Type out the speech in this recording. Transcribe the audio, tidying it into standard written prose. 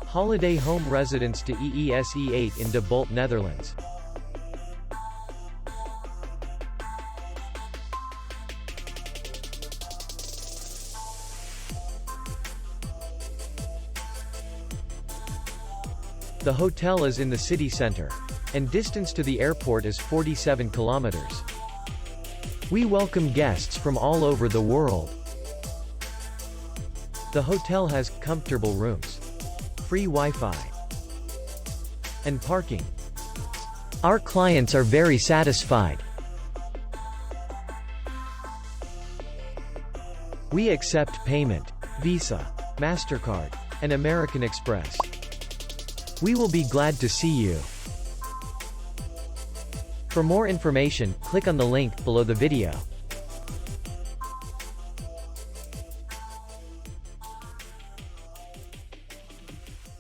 Holiday Home Residence De Eese 8 in De Bult, Netherlands. The hotel is in the city center, and distance to the airport is 47 kilometers. We welcome guests from all over the world. The hotel has comfortable rooms, free Wi-Fi, and parking. Our clients are very satisfied. We accept payment, Visa, MasterCard, and American Express. We will be glad to see you. For more information, click on the link below the video.